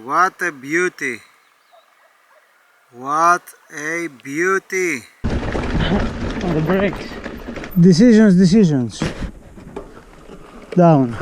What a beauty! What a beauty! On the brakes. Decisions. Down.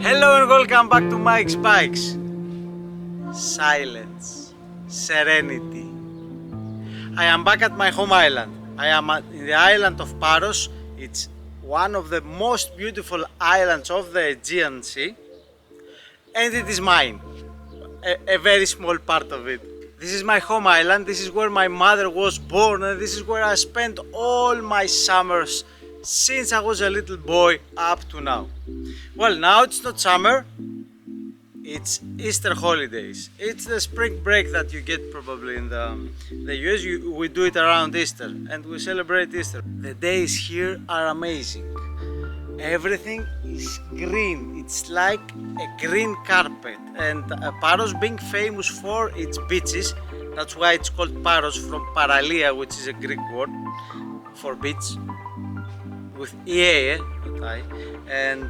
Hello and welcome back to Mike's Bikes. Silence, serenity. I am back at my home island. I am in the island of Paros. It's one of the most beautiful islands of the Aegean Sea, and it is mine, a very small part of it. This is my home island, this is where my mother was born, and this is where I spent all my summers since I was a little boy up to now. Well, now it's not summer, it's Easter holidays. It's the spring break that you get probably in the US. We do it around Easter and we celebrate Easter. The days here are amazing. Everything is green, it's like a green carpet, and Paros being famous for its beaches, that's why it's called Paros, from Paralia, which is a Greek word for beach, with EA, not I. And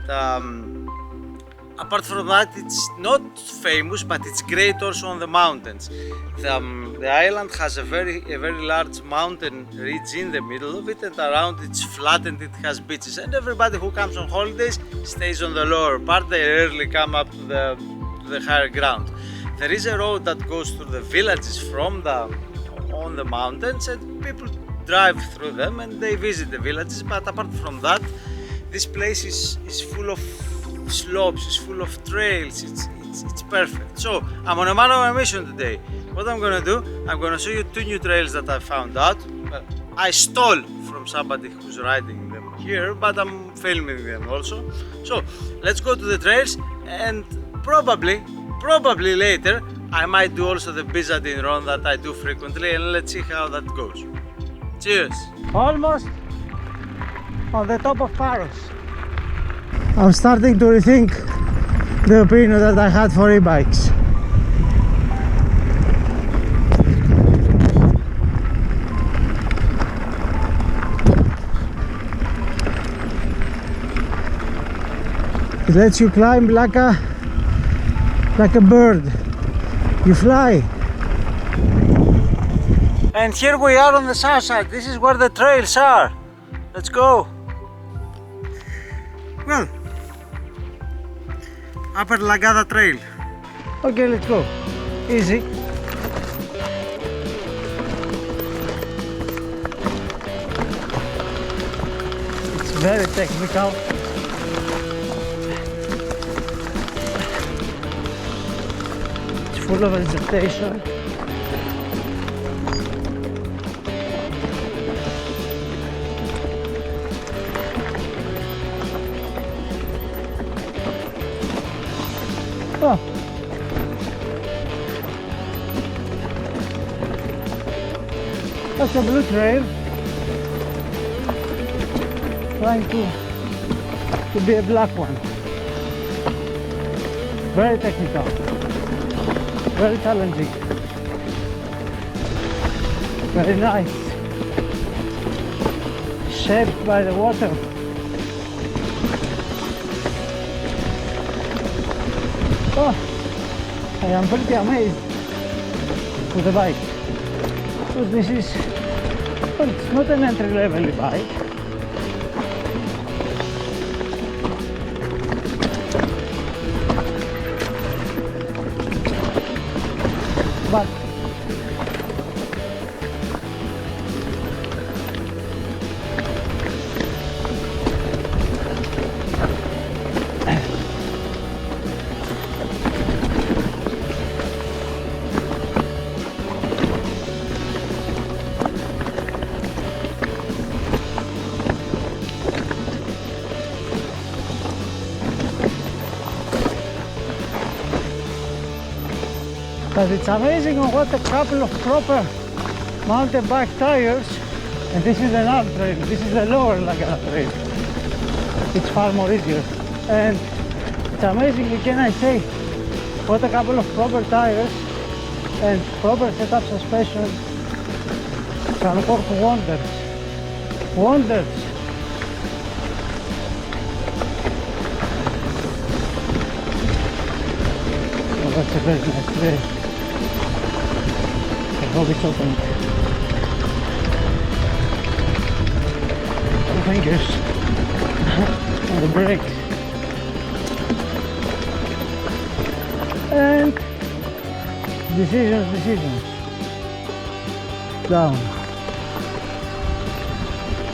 apart from that, it's not famous, but it's great also on the mountains. The island has a very large mountain ridge in the middle of it, and around it's flat and it has beaches. And everybody who comes on holidays stays on the lower part. They rarely come up to the higher ground. There is a road that goes through the villages from on the mountains, and people drive through them and they visit the villages. But apart from that, this place is full of slopes, it's full of trails, it's perfect. So I'm on a man on a mission today. What I'm gonna do, I'm gonna show you two new trails that I found out. I stole from somebody who's riding them here, but I'm filming them also. So let's go to the trails, and probably later I might do also the Byzantine run that I do frequently, and let's see how that goes. Cheers! Almost on the top of Paros. I'm starting to rethink the opinion that I had for e-bikes. It lets you climb like a bird. You fly. And here we are on the south side. This is where the trails are. Let's go. Well, Upper Lagada Trail. Okay, let's go. Easy. It's very technical. It's full of vegetation. Oh. That's a blue trail, trying to be a black one. Very technical, very challenging, very nice, shaped by the water. Oh, I am pretty amazed with the bike, because this is, well, it's not an entry-level bike, but But it's amazing on what a couple of proper mountain bike tires, and this is an up trail, this is the lower Laguna trail. It's far more easier. And it's amazing, again I say, what a couple of proper tires and proper setup suspension can work wonders. Wonders. Oh, that's a very nice trail. I hope it's open. Two fingers on the brakes. And decisions.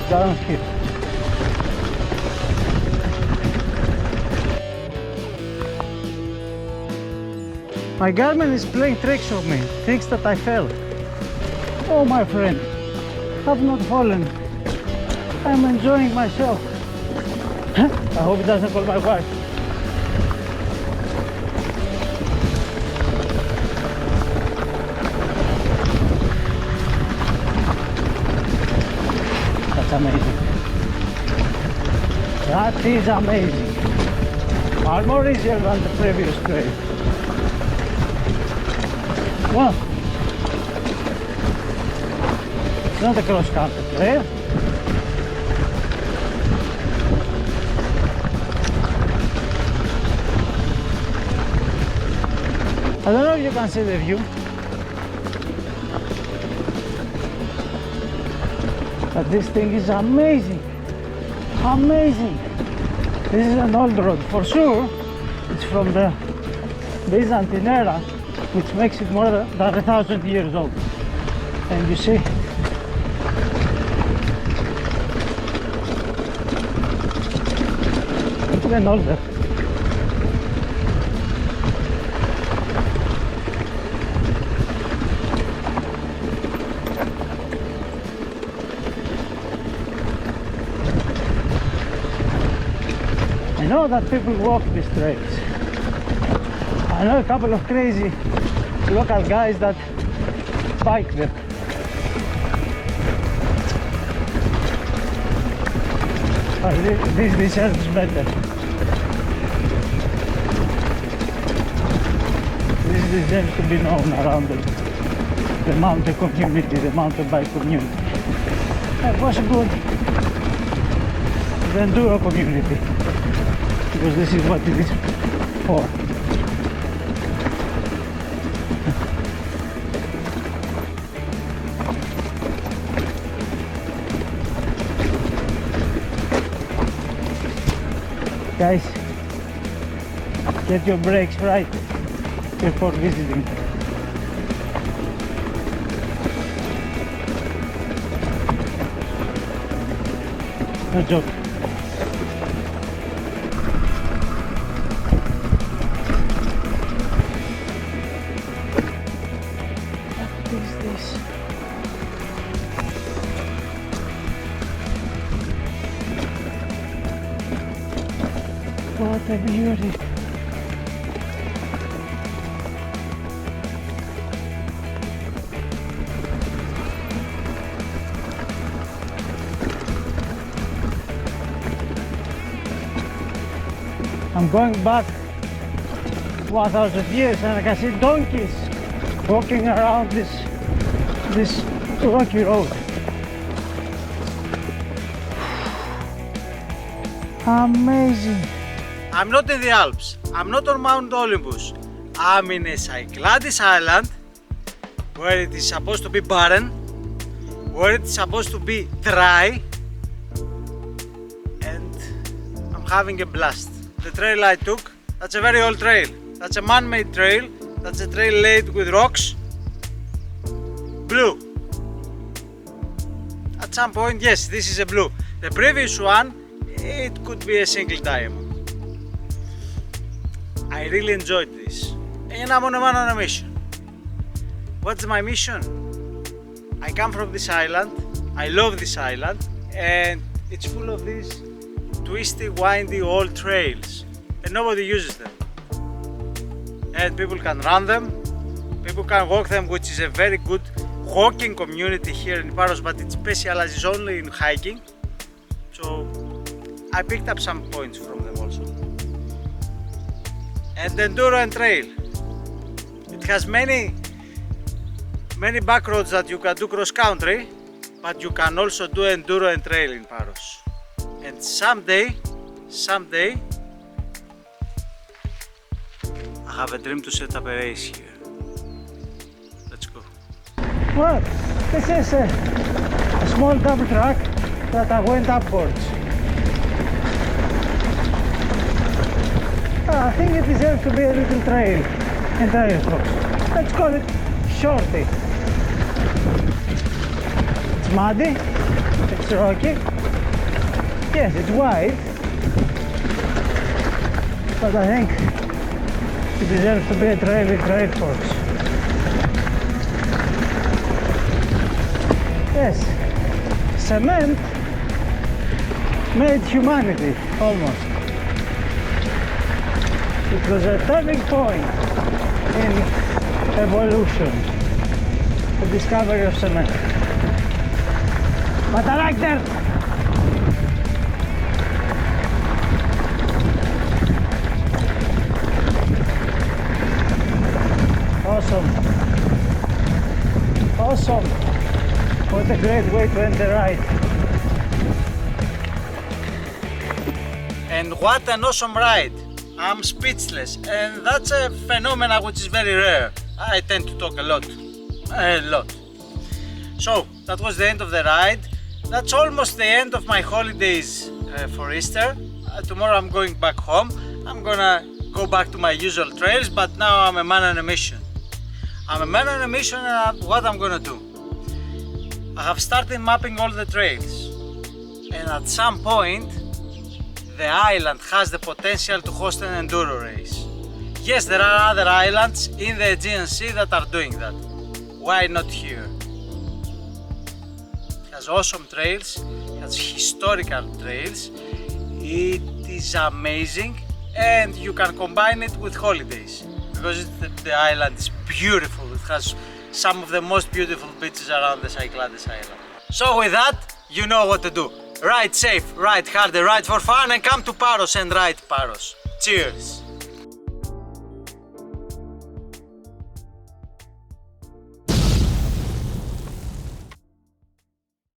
Down here. My Garmin is playing tricks on me, thinks that I fell. Oh my friend, have not fallen. I'm enjoying myself. I hope it doesn't call my wife. That's amazing. That is amazing. Far more easier than the previous trail. Well, it's not a cross-country trail. I don't know if you can see the view, but this thing is amazing. Amazing. This is an old road for sure. It's from the Byzantine era, which makes it more than 1,000 years old. And you see, even older. I know that people walk these trails. I know a couple of crazy local guys that bike them. But this deserves better. This deserves to be known around the mountain community, the mountain bike community. And possibly the enduro community, because this is what it is for. Guys, get your brakes right before visiting. No joke. What is this? What a beauty. I'm going back 1,000 years and I can see donkeys walking around this rocky road. Amazing. I'm not in the Alps, I'm not on Mount Olympus. I'm in a Cyclades island where it is supposed to be barren, where it's supposed to be dry, and I'm having a blast. The trail I took, that's a very old trail. That's a man-made trail. That's a trail laid with rocks. Blue. At some point, yes, this is a blue. The previous one, it could be a single diamond. I really enjoyed this. And I'm on a mission. What's my mission? I come from this island. I love this island. And it's full of these twisty, windy old trails, and nobody uses them. And people can run them, People can walk them, which is a very good walking community here in Paros, but it specializes only in hiking. So I picked up some points from them also. And enduro and trail. It has many back roads that you can do cross country, but you can also do enduro and trail in Paros. And someday, I have a dream to set up a race here. Let's go. Well, this is a small double track that I went upwards. I think it deserves to be a little trail and trail cross. Let's call it Shorty. It's muddy, it's rocky, yes, it's wide, but I think it deserves to be a trail course. Yes, cement made humanity, almost. It was a turning point in evolution, the discovery of cement. But I like that. Awesome. What a great way to end the ride. And what an awesome ride. I'm speechless, and that's a phenomenon which is very rare. I tend to talk a lot. So that was the end of the ride. That's almost the end of my holidays for Easter. Tomorrow I'm going back home. I'm gonna go back to my usual trails, but now I'm a man on a mission. And what I'm gonna do? I have started mapping all the trails, and at some point the island has the potential to host an enduro race. Yes, there are other islands in the Aegean Sea that are doing that. Why not here? It has awesome trails, it has historical trails, it is amazing, and you can combine it with holidays because the island is beautiful. It has some of the most beautiful beaches around the Cyclades Island. So with that, you know what to do. Ride safe, ride harder, ride for fun, and come to Paros and ride Paros. Cheers!